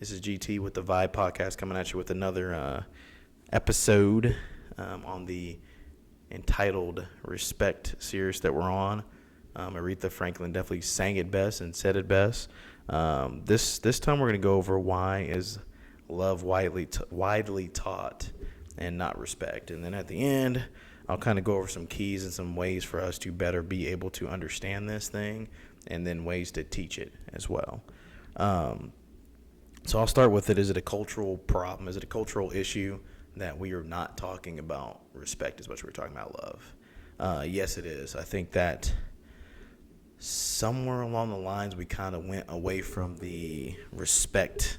This is GT with the Vibe Podcast coming at you with another episode on the entitled Respect series that we're on. Aretha Franklin definitely sang it best and said it best. This time we're going to go over why is love widely taught and not respect. And then at the end, I'll kind of go over some keys and some ways for us to better be able to understand this thing and then ways to teach it as well. So I'll start with it. Is it a cultural problem? Is it a cultural issue that we are not talking about respect as much as we're talking about love? Yes, it is. I think that somewhere along the lines we kind of went away from the respect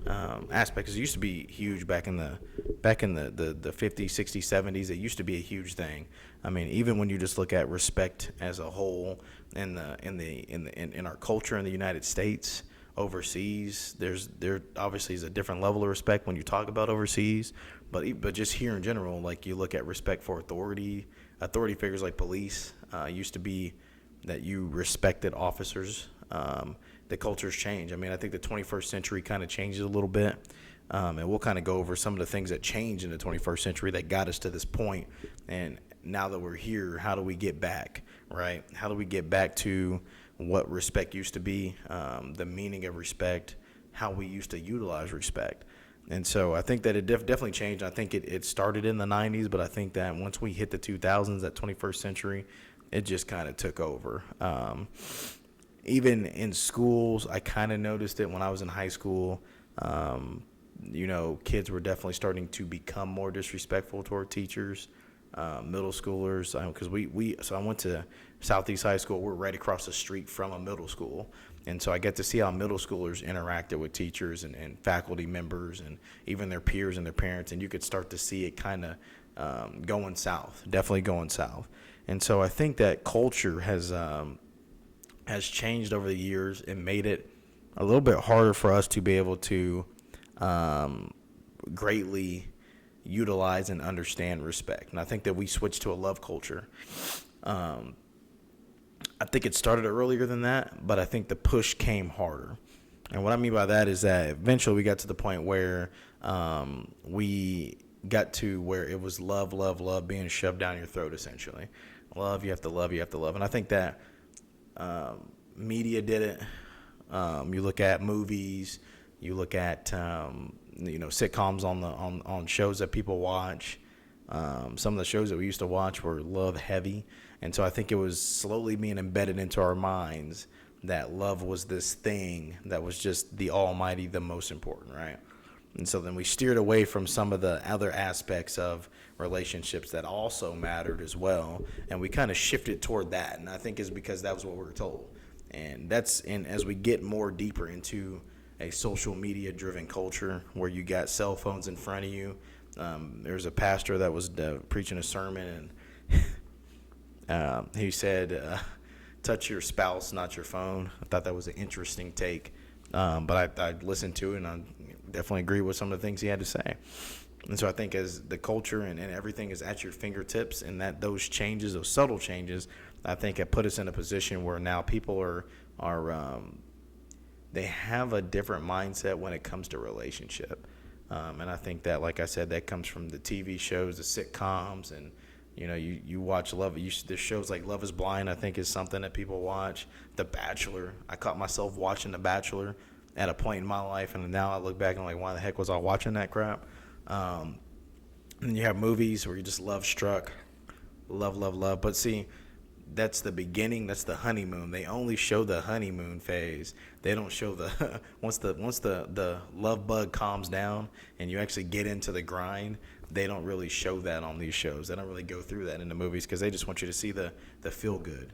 aspect, because it used to be huge back in the 50s, 60s, 70s. It used to be a huge thing. I mean, even when you just look at respect as a whole in our culture in the United States, overseas, there obviously is a different level of respect when you talk about overseas, but just here in general, like you look at respect for authority figures like police, used to be that you respected officers. The cultures change. I mean, I think the 21st century kind of changes a little bit, and we'll kind of go over some of the things that changed in the 21st century that got us to this point. And now that we're here, how do we get back, right? How do we get back to what respect used to be, the meaning of respect, how we used to utilize respect? And so I think that it definitely changed. I think it started in the 90s, but I think that once we hit the 2000s, that 21st century, it just kind of took over. Even in schools, I kind of noticed it when I was in high school. Kids were definitely starting to become more disrespectful toward teachers, middle schoolers. Because I went to Southeast High School. We're right across the street from a middle school. And so I get to see how middle schoolers interacted with teachers and faculty members and even their peers and their parents. And you could start to see it kind of going south, definitely going south. And so I think that culture has changed over the years and made it a little bit harder for us to be able to greatly utilize and understand respect. And I think that we switched to a love culture. I think it started earlier than that, but I think the push came harder. And what I mean by that is that eventually we got to the point where we got to where it was love, love, love being shoved down your throat, essentially. Love, you have to love, you have to love. And I think that media did it. You look at movies, you look at sitcoms on shows that people watch. Some of the shows that we used to watch were love heavy, and so I think it was slowly being embedded into our minds that love was this thing that was just the almighty, the most important, right? And so then we steered away from some of the other aspects of relationships that also mattered as well, and we kind of shifted toward that. And I think it's because that was what we were told. And as we get more deeper into a social media driven culture where you got cell phones in front of you, there's a pastor that was preaching a sermon, and he said, touch your spouse, not your phone. I thought that was an interesting take, but I listened to it, and I definitely agree with some of the things he had to say. And so I think as the culture and everything is at your fingertips, and that those changes, those subtle changes, I think it put us in a position where now people are they have a different mindset when it comes to relationship. And I think that, like I said, that comes from the TV shows, the sitcoms, and you watch Love. There's shows like Love Is Blind, I think, is something that people watch. The Bachelor. I caught myself watching The Bachelor at a point in my life, and now I look back and I'm like, why the heck was I watching that crap? And you have movies where you just love struck, love, love, love. But see, that's the beginning. That's the honeymoon. They only show the honeymoon phase. They don't show the once the love bug calms down and you actually get into the grind. They don't really show that on these shows. They don't really go through that in the movies because they just want you to see the feel good.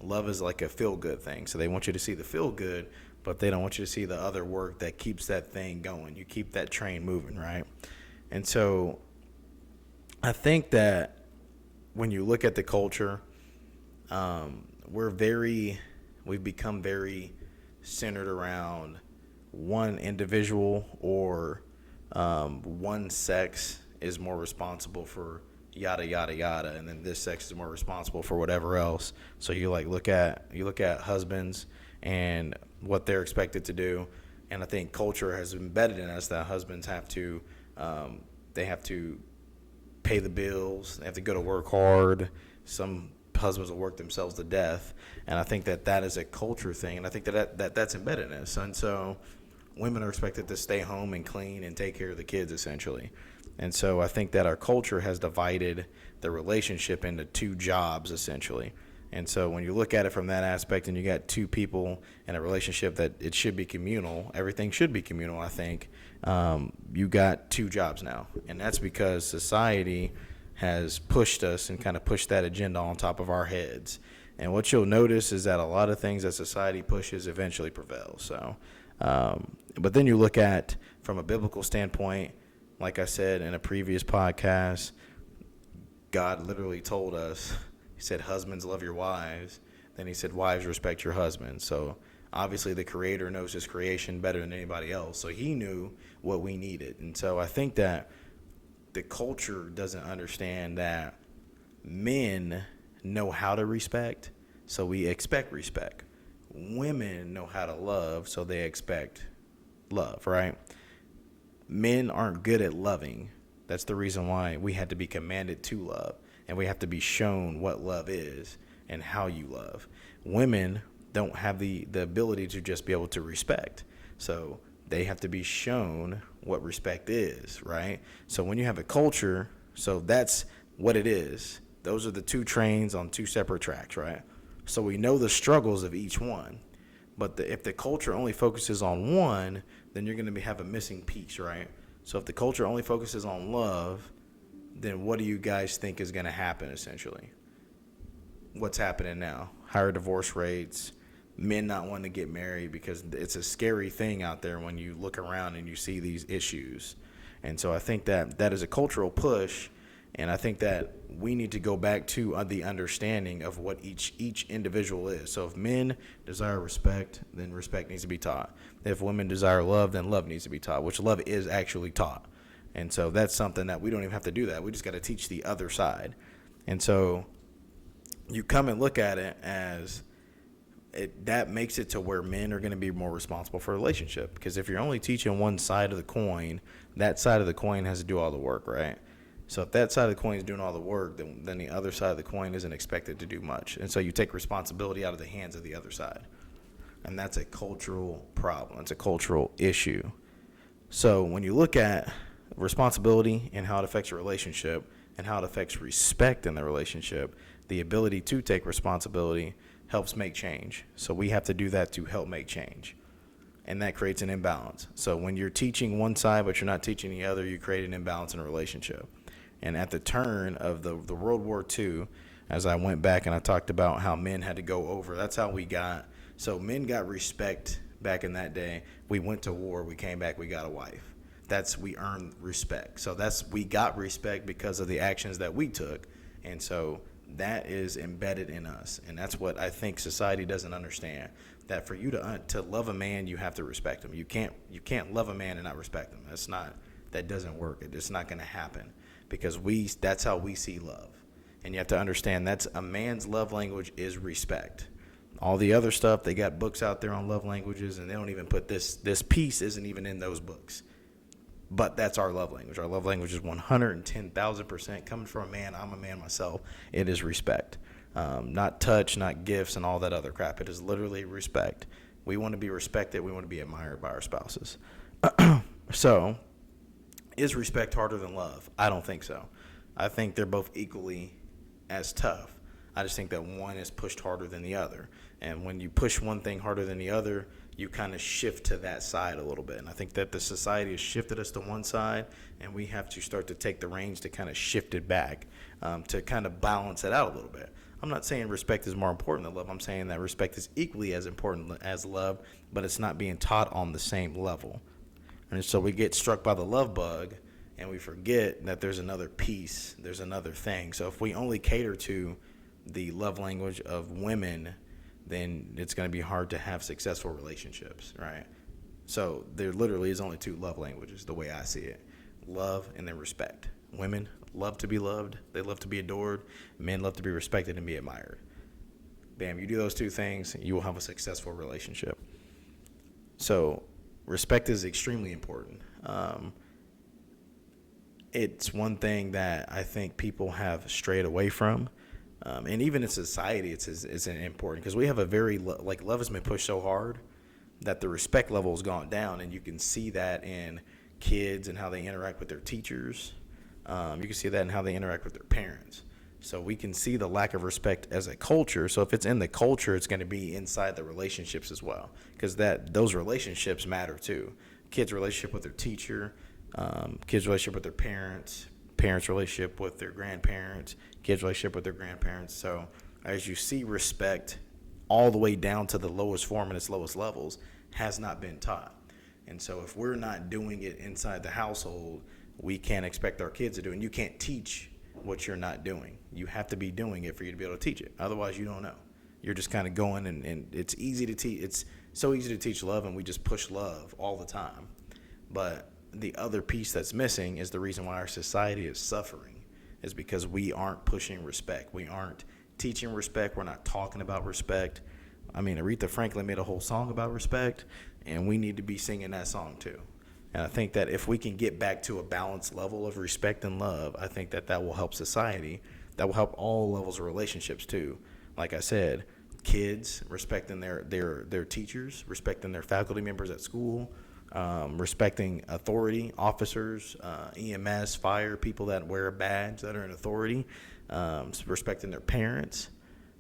Love is like a feel good thing, so they want you to see the feel good, but they don't want you to see the other work that keeps that thing going. You keep that train moving, right? And so I think that when you look at the culture, we've become very centered around one individual or one sex is more responsible for yada yada yada, and then this sex is more responsible for whatever else. So you look at husbands and what they're expected to do. And I think culture has embedded in us that husbands have to, they have to pay the bills. They have to go to work hard. Some husbands will work themselves to death, and I think that that is a culture thing, and I think that's embedded in us. And so, women are expected to stay home and clean and take care of the kids essentially. And so, I think that our culture has divided the relationship into two jobs essentially. And so when you look at it from that aspect and you got two people in a relationship that it should be communal, everything should be communal, I think, you got two jobs now. And that's because society has pushed us and kind of pushed that agenda on top of our heads. And what you'll notice is that a lot of things that society pushes eventually prevail. So, but then you look at from a biblical standpoint, like I said in a previous podcast, God literally told us, he said, husbands, love your wives. Then he said, wives, respect your husbands. So obviously the creator knows his creation better than anybody else. So he knew what we needed. And so I think that the culture doesn't understand that men know how to respect, so we expect respect. Women know how to love, so they expect love, right? Men aren't good at loving. That's the reason why we had to be commanded to love. And we have to be shown what love is and how you love. Women don't have the ability to just be able to respect. So they have to be shown what respect is, right? So when you have a culture, so that's what it is. Those are the two trains on two separate tracks, right? So we know the struggles of each one. But if the culture only focuses on one, then you're going to have a missing piece, right? So if the culture only focuses on love, then what do you guys think is going to happen essentially? What's happening now? Higher divorce rates, men not wanting to get married because it's a scary thing out there when you look around and you see these issues. And so I think that that is a cultural push, and I think that we need to go back to the understanding of what each individual is. So if men desire respect, then respect needs to be taught. If women desire love, then love needs to be taught, which love is actually taught. And so that's something that we don't even have to do that. We just got to teach the other side. And so you come and look at it as that makes it to where men are going to be more responsible for a relationship. Because if you're only teaching one side of the coin, that side of the coin has to do all the work, right? So if that side of the coin is doing all the work, then the other side of the coin isn't expected to do much. And so you take responsibility out of the hands of the other side. And that's a cultural problem. It's a cultural issue. So when you look at responsibility and how it affects a relationship and how it affects respect in the relationship, the ability to take responsibility helps make change. So we have to do that to help make change. And that creates an imbalance. So when you're teaching one side but you're not teaching the other, you create an imbalance in a relationship. And at the turn of the World War II, as I went back and I talked about how men had to go over, that's how we got. So men got respect back in that day. We went to war, we came back, we got a wife. We earned respect. So we got respect because of the actions that we took. And so that is embedded in us. And that's what I think society doesn't understand. That for you to love a man, you have to respect him. You can't love a man and not respect him. That doesn't work. It's not going to happen because that's how we see love. And you have to understand that's a man's love language is respect. All the other stuff, they got books out there on love languages, and they don't even put this piece isn't even in those books. But that's our love language. Our love language is 110,000% coming from a man. I'm a man myself. It is respect. Not touch, not gifts, and all that other crap. It is literally respect. We want to be respected. We want to be admired by our spouses. So, is respect harder than love? I don't think so. I think they're both equally as tough. I just think that one is pushed harder than the other. And when you push one thing harder than the other, you kind of shift to that side a little bit. And I think that the society has shifted us to one side, and we have to start to take the reins to kind of shift it back, to kind of balance it out a little bit. I'm not saying respect is more important than love. I'm saying that respect is equally as important as love, but it's not being taught on the same level. And so we get struck by the love bug, and we forget that there's another piece, there's another thing. So if we only cater to the love language of women, then it's going to be hard to have successful relationships, right? So there literally is only two love languages, the way I see it. Love and then respect. Women love to be loved. They love to be adored. Men love to be respected and be admired. Bam, you do those two things, you will have a successful relationship. So respect is extremely important. It's one thing that I think people have strayed away from. And even in society, it's important because we have a very, like, love has been pushed so hard that the respect level has gone down. And you can see that in kids and how they interact with their teachers. You can see that in how they interact with their parents. So we can see the lack of respect as a culture. So if it's in the culture, it's going to be inside the relationships as well, because those relationships matter too. Kids' relationship with their teacher, kids' relationship with their parents, parents' relationship with their grandparents, kids' relationship with their grandparents. So as you see, respect all the way down to the lowest form and its lowest levels has not been taught. And so if we're not doing it inside the household, we can't expect our kids to do it. And you can't teach what you're not doing. You have to be doing it for you to be able to teach it. Otherwise, you don't know. You're just kind of going, and it's easy to teach. It's so easy to teach love, and we just push love all the time. But the other piece that's missing is the reason why our society is suffering is because we aren't pushing respect. We aren't teaching respect. We're not talking about respect. I mean, Aretha Franklin made a whole song about respect, and we need to be singing that song too. And I think that if we can get back to a balanced level of respect and love, I think that will help society. That will help all levels of relationships too. Like I said, kids respecting their teachers, respecting their faculty members at school, respecting authority, officers, EMS, fire, people that wear a badge that are in authority, respecting their parents.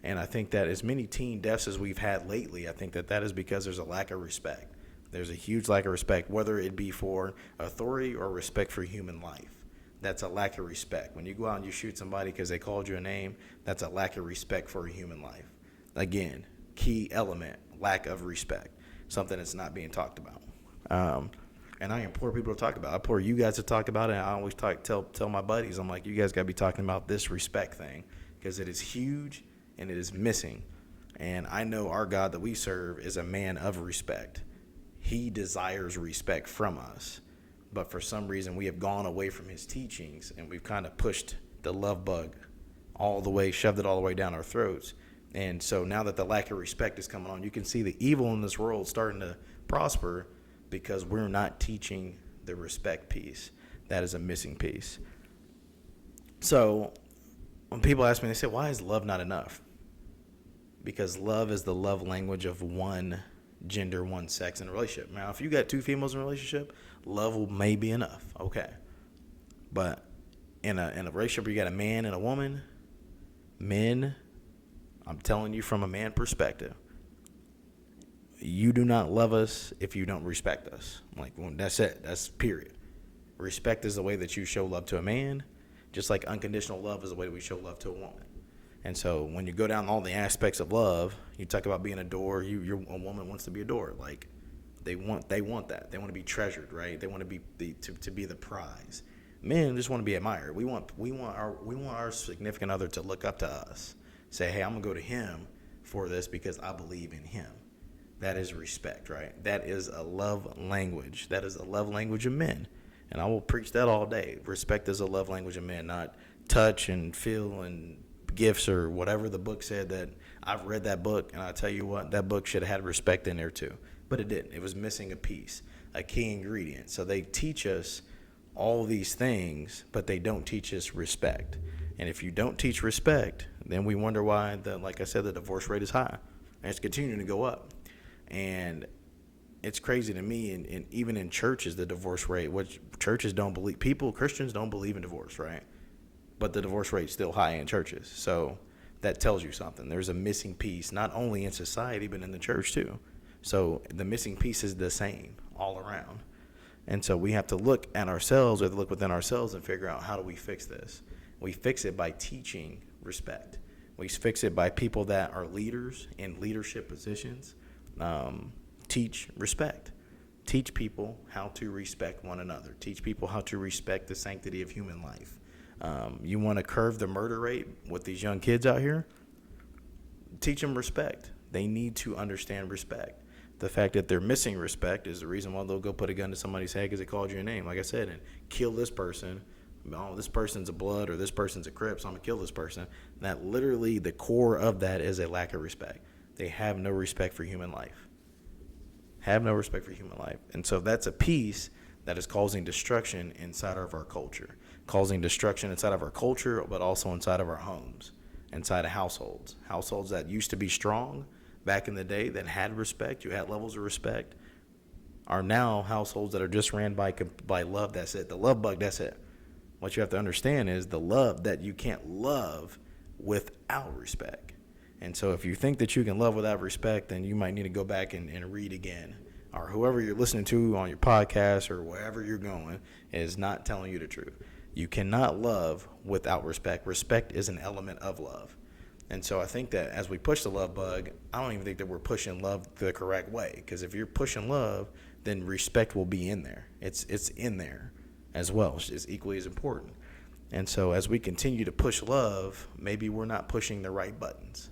And I think that as many teen deaths as we've had lately, I think that is because there's a lack of respect. There's a huge lack of respect, whether it be for authority or respect for human life. That's a lack of respect. When you go out and you shoot somebody because they called you a name, that's a lack of respect for a human life. Again, key element, lack of respect, something that's not being talked about. And I implore people to talk about it. I implore you guys to talk about it. And I always tell my buddies, I'm like, you guys got to be talking about this respect thing because it is huge and it is missing. And I know our God that we serve is a man of respect. He desires respect from us, but for some reason we have gone away from his teachings and we've kind of pushed the love bug all the way, shoved it all the way down our throats. And so now that the lack of respect is coming on, you can see the evil in this world starting to prosper because we're not teaching the respect piece. That is a missing piece. So when people ask me, they say, why is love not enough? Because love is the love language of one gender, one sex in a relationship. Now, if you got two females in a relationship, love may be enough, okay. But in a relationship where you got a man and a woman, men, I'm telling you from a man perspective, you do not love us if you don't respect us. Like, well, that's it. That's period. Respect is the way that you show love to a man, just like unconditional love is the way that we show love to a woman. And so when you go down all the aspects of love, you talk about being adored. A woman wants to be adored. Like they want that. They want to be treasured, right? They want to be to be the prize. Men just want to be admired. We want our significant other to look up to us. Say, hey, I'm gonna go to him for this because I believe in him. That is respect, right? That is a love language. That is a love language of men. And I will preach that all day. Respect is a love language of men, not touch and feel and gifts or whatever the book said. That I've read that book, and I tell you what, that book should have had respect in there too, but it didn't. It was missing a piece, a key ingredient. So they teach us all these things, but they don't teach us respect. And if you don't teach respect, then we wonder why, like I said, the divorce rate is high, and it's continuing to go up. And it's crazy to me, and even in churches, the divorce rate, which churches don't believe, Christians don't believe in divorce, right? But the divorce rate's still high in churches. So that tells you something. There's a missing piece, not only in society, but in the church too. So the missing piece is the same all around. And so we have to look at ourselves, we have to look within ourselves and figure out, how do we fix this? We fix it by teaching respect. We fix it by people that are leaders in leadership positions. Teach respect. Teach people how to respect one another. Teach people how to respect the sanctity of human life. You want to curb the murder rate with these young kids out here? Teach them respect. They need to understand respect. The fact that they're missing respect is the reason why they'll go put a gun to somebody's head because they called you a name, like I said, and kill this person. Oh, this person's a blood or this person's a Crip, so I'm going to kill this person. That literally, the core of that is a lack of respect. They have no respect for human life. have no respect for human life. And so that's a piece that is causing destruction inside of our culture, causing destruction inside of our culture, but also inside of our homes, inside of households that used to be strong back in the day, that had respect, you had levels of respect, are now households that are just ran by love. That's it. The love bug. That's it. What you have to understand is the love that you can't love without respect. And so if you think that you can love without respect, then you might need to go back and read again. Or whoever you're listening to on your podcast or wherever you're going is not telling you the truth. You cannot love without respect. Respect is an element of love. And so I think that as we push the love bug, I don't even think that we're pushing love the correct way. Because if you're pushing love, then respect will be in there. It's in there as well. It's equally as important. And so as we continue to push love, maybe we're not pushing the right buttons.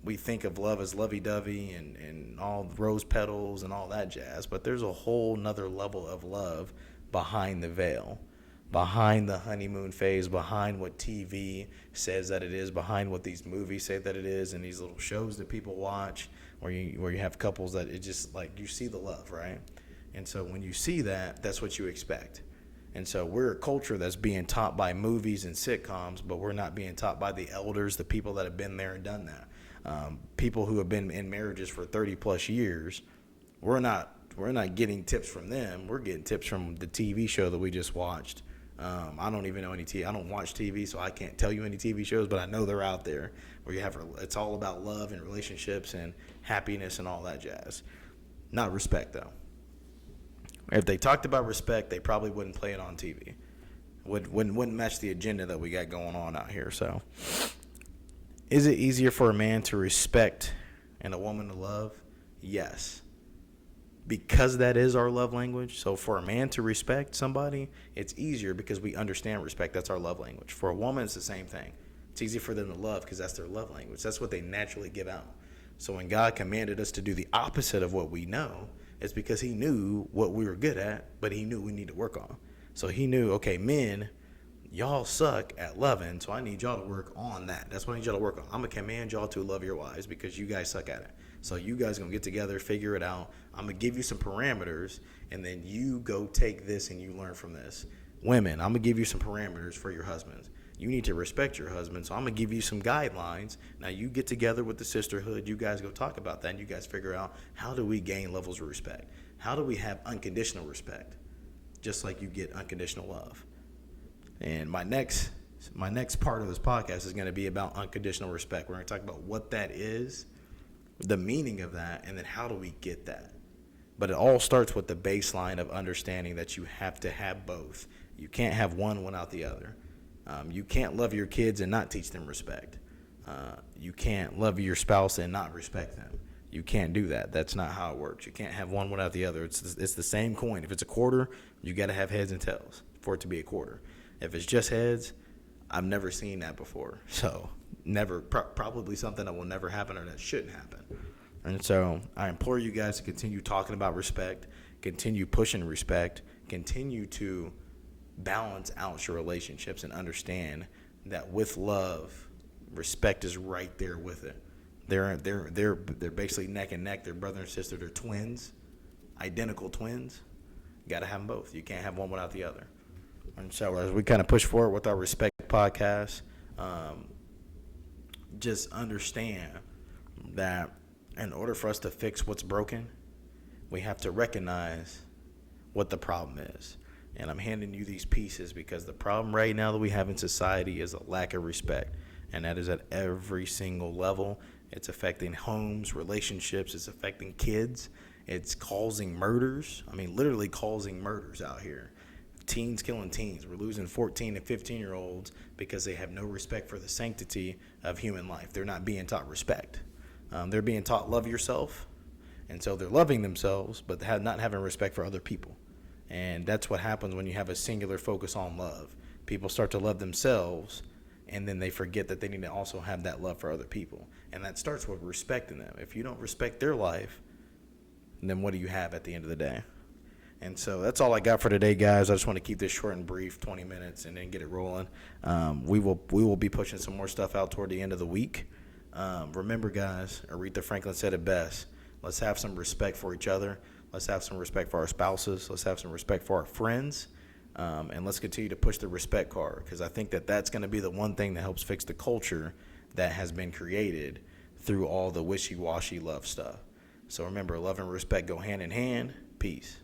We think of love as lovey-dovey and all rose petals and all that jazz, but there's a whole nother level of love behind the veil, behind the honeymoon phase, behind what TV says that it is, behind what these movies say that it is, and these little shows that people watch where you have couples that it just like you see the love, right? And so when you see that, that's what you expect. And so we're a culture that's being taught by movies and sitcoms, but we're not being taught by the elders, the people that have been there and done that. People who have been in marriages for 30 plus years, we're not getting tips from them. We're getting tips from the TV show that we just watched. I don't even know any TV. I don't watch TV, so I can't tell you any TV shows, but I know they're out there where it's all about love and relationships and happiness and all that jazz. Not respect, though. If they talked about respect, they probably wouldn't play it on TV. Wouldn't match the agenda that we got going on out here. So, is it easier for a man to respect and a woman to love? Yes. Because that is our love language. So for a man to respect somebody, it's easier because we understand respect. That's our love language. For a woman, it's the same thing. It's easy for them to love because that's their love language. That's what they naturally give out. So when God commanded us to do the opposite of what we know, it's because he knew what we were good at, but he knew we need to work on. So he knew, okay, men, y'all suck at loving, so I need y'all to work on that. That's what I need y'all to work on. I'm going to command y'all to love your wives because you guys suck at it. So you guys going to get together, figure it out. I'm going to give you some parameters, and then you go take this and you learn from this. Women, I'm going to give you some parameters for your husbands. You need to respect your husband, so I'm going to give you some guidelines. Now you get together with the sisterhood. You guys go talk about that, and you guys figure out how do we gain levels of respect? How do we have unconditional respect, just like you get unconditional love? And my next part of this podcast is going to be about unconditional respect. We're going to talk about what that is, the meaning of that, and then how do we get that. But it all starts with the baseline of understanding that you have to have both. You can't have one without the other. You can't love your kids and not teach them respect. You can't love your spouse and not respect them. You can't do that. That's not how it works. You can't have one without the other. It's the same coin. If it's a quarter, you got to have heads and tails for it to be a quarter. If it's just heads, I've never seen that before. So probably something that will never happen or that shouldn't happen. And so I implore you guys to continue talking about respect, continue pushing respect, continue to balance out your relationships and understand that with love, respect is right there with it. They're basically neck and neck. They're brother and sister. They're twins, identical twins. You got to have them both. You can't have one without the other. And so as we kind of push forward with our Respect podcast, just understand that in order for us to fix what's broken, we have to recognize what the problem is. And I'm handing you these pieces because the problem right now that we have in society is a lack of respect. And that is at every single level. It's affecting homes, relationships. It's affecting kids. It's causing murders. I mean, literally causing murders out here. Teens killing teens. We're losing 14 and 15-year-olds because they have no respect for the sanctity of human life. They're not being taught respect. They're being taught love yourself. And so they're loving themselves, but not having respect for other people. And that's what happens when you have a singular focus on love. People start to love themselves, and then they forget that they need to also have that love for other people. And that starts with respecting them. If you don't respect their life, then what do you have at the end of the day? And so that's all I got for today, guys. I just want to keep this short and brief, 20 minutes, and then get it rolling. We will be pushing some more stuff out toward the end of the week. Remember, guys, Aretha Franklin said it best. Let's have some respect for each other. Let's have some respect for our spouses. Let's have some respect for our friends. And let's continue to push the respect card, because I think that that's going to be the one thing that helps fix the culture that has been created through all the wishy-washy love stuff. So remember, love and respect go hand in hand. Peace.